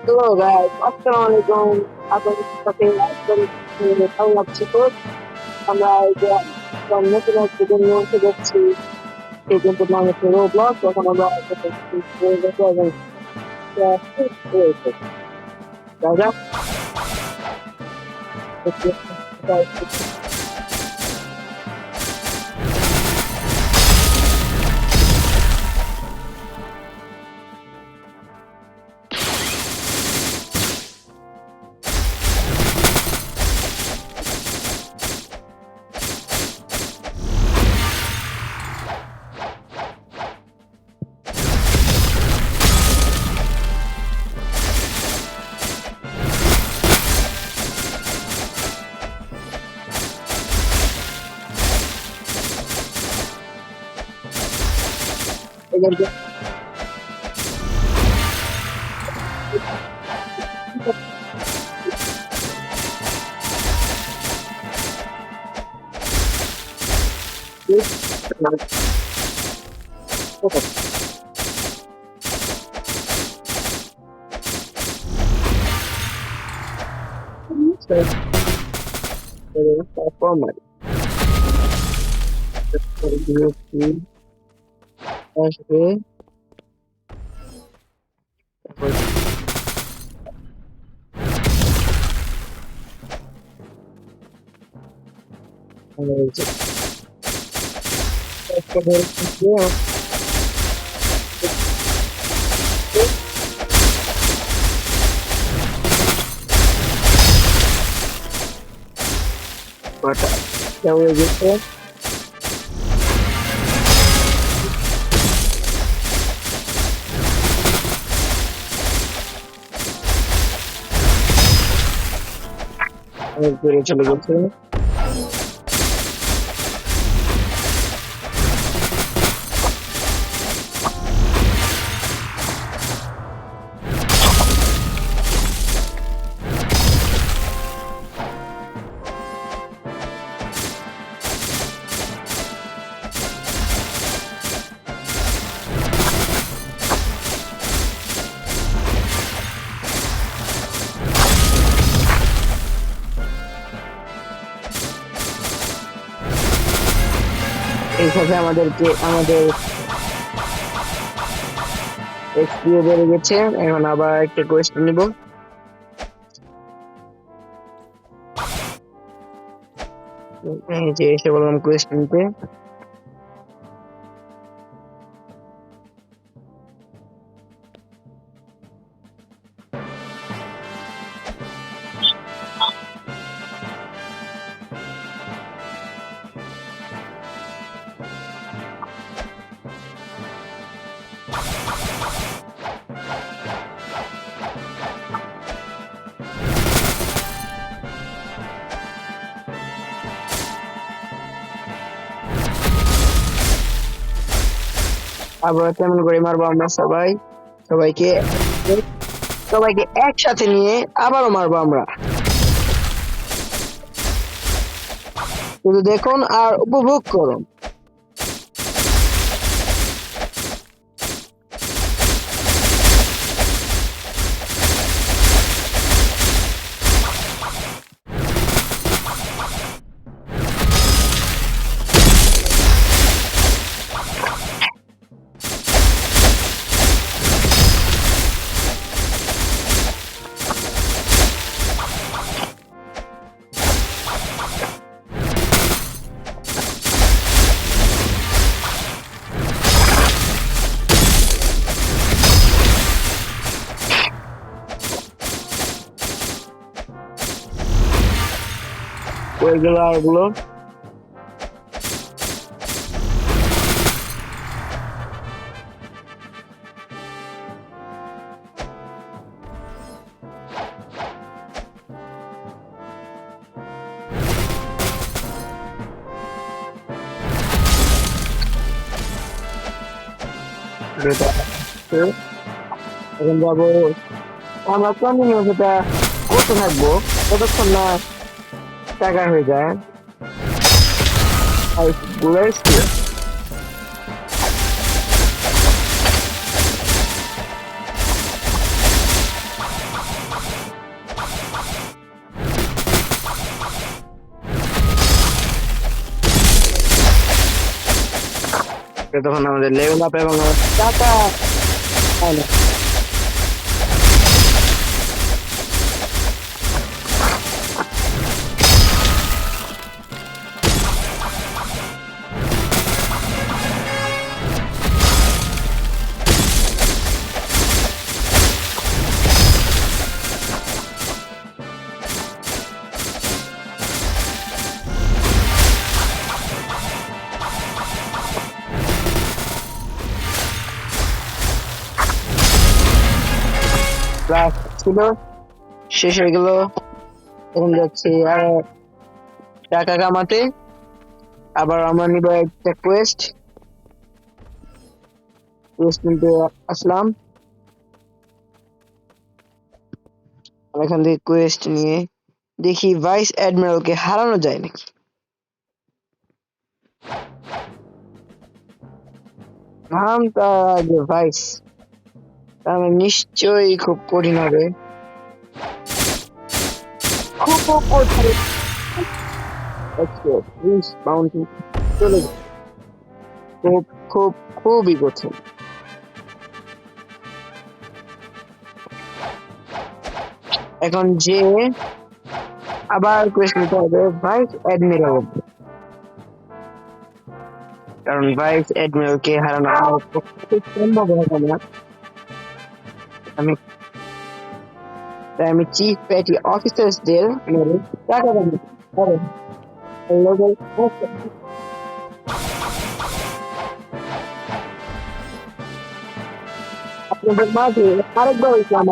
Hello guys, আসসালামু আলাইকুম। আপনাদের সাথে একদম ভালো লাগছে তো। আমরা এই যে একদম নতুন একটা গেম নিয়ে যাচ্ছি। সেই গেমটার নাম হচ্ছে রোবলক্স। তখন আমরা তাই না? এই গেমটা প্ল্যাটফর্মার আসবে। তারপর আমরা এই যে একটা বলছি কটা হয়ে গেছে। অনেক দূরে চলে গেছে। এইভাবে আমাদের এক্সপিও বেড়ে গেছে। এখন আবার একটা কোয়েশ্চেন নিব। এই যে এসে বললাম কোয়েশ্চেন নিতে। আবার কেমন করে মারবো আমরা সবাইকে সবাইকে একসাথে নিয়ে আবারও মারবো আমরা। শুধু দেখুন আর উপভোগ করুন। ওইগুলো আর গুলো এখন যাবো আমরা কন্টিনিউ সেটা করতে থাকবো ততক্ষণ না টাকা হয়ে যায়। আর গুলো তখন আমাদের লেভেল আপ এবং টাকা হয় না। ক্লাস ছিল শেষ হয়ে গেল, এখন যাচ্ছি আর টাকা কামাতে। আবার আমরা নিব একটা কোয়েস্ট নিতে আসলাম। এখান থেকে কোয়েস্ট নিয়ে দেখি ভাইস অ্যাডমিরালকে হারানো যায় নাকি। নাম তার ভাইস, তার মানে নিশ্চয়ই খুব কঠিন হবে, খুব কঠিন। মাউন্টেন চলে যায়, খুব খুব খুবই কঠিন। এখন যে আবার কোয়েস্ট নিতে হবে ভাইস অ্যাডমিরাল, কারণ ভাইস অ্যাডমিরালকে হারানো আমার পক্ষে সম্ভব হবে না। আমি চিফ পেটি অফিসার্সদের মেরে টাকা দেবো। আপনাদের মাঝে আরেকবার ইসলাম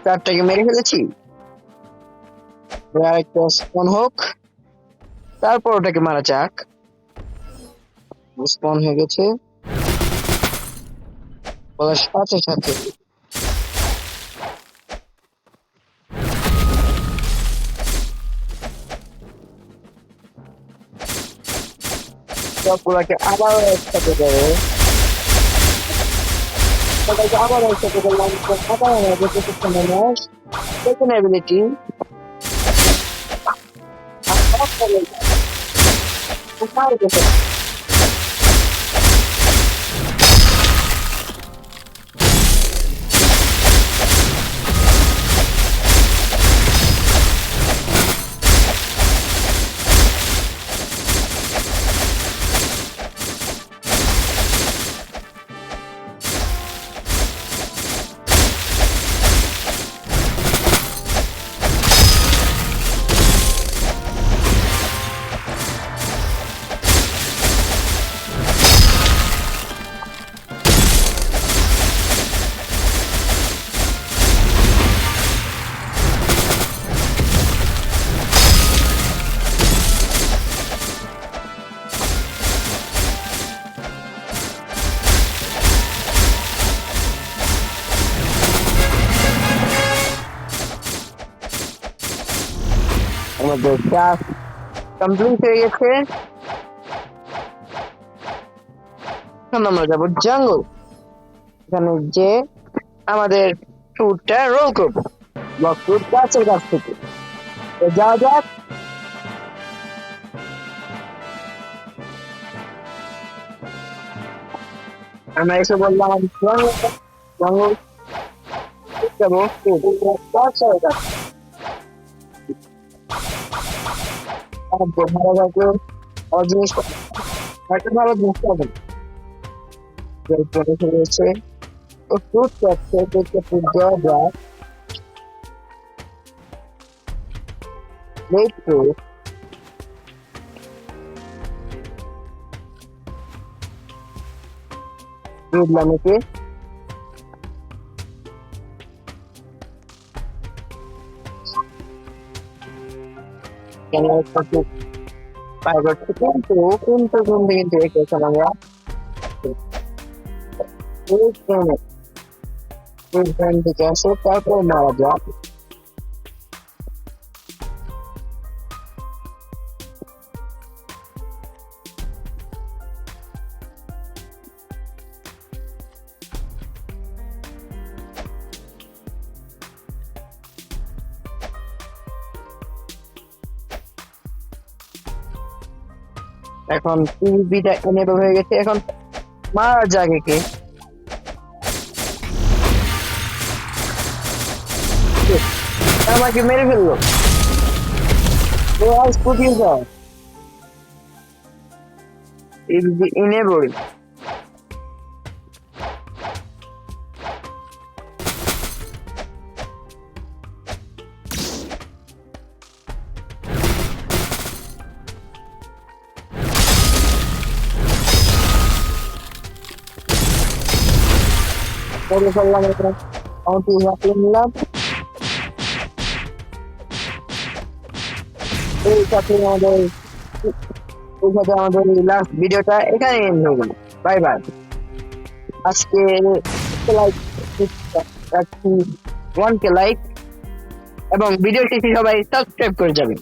চারটাকে মেরে ফেলেছি। আরেকটা স্পন হোক, তারপর ওটাকে মারা যাক। স্পন হয়ে গেছে বলার সাথে সাথে সবগুলাকে আবার একসাথে দেবে, আবার একসাথে করলাম। সেকেন্ড অ্যাবিলিটি আমাদের টাস্ক কমপ্লিট হয়ে গেছে। এখন আমরা যাবো জঙ্গল, এখানে যে আমাদের ট্যুরটা রোল করবো ব্লক ট্যুর গাছের কাছ থেকে। যাওয়া যাক। আমরা এসে বললাম জঙ্গল যাবো গাছের কাছে। ভালো থাকলে জিনিস একটা ভালো জিনিস পাবেন রয়েছে ও ফ্রুট আছে ফ্রুট দেওয়া যায় লেট ফ্রুট বুঝলাম একে কেন পাই করছে কিন্তু রেখেছেন আমরা দিকে আসে তারপর মারা যায় এখন টিভিটা এনেবল হয়ে গেছে এখন মারা যাবে কে আমাকে মেরে ফেললো ও আজ কোথায় যায় এনেবল করে ফেললাম এটা আমাকে রাখলে নিলাম এই সাথে আমাদের লাস্ট ভিডিওটা এখানে এন্ড হয়ে গেল বাই বাই আজকে লাইক রাখছি 1K লাইক এবং ভিডিওটি সবাই সাবস্ক্রাইব করে যাবেন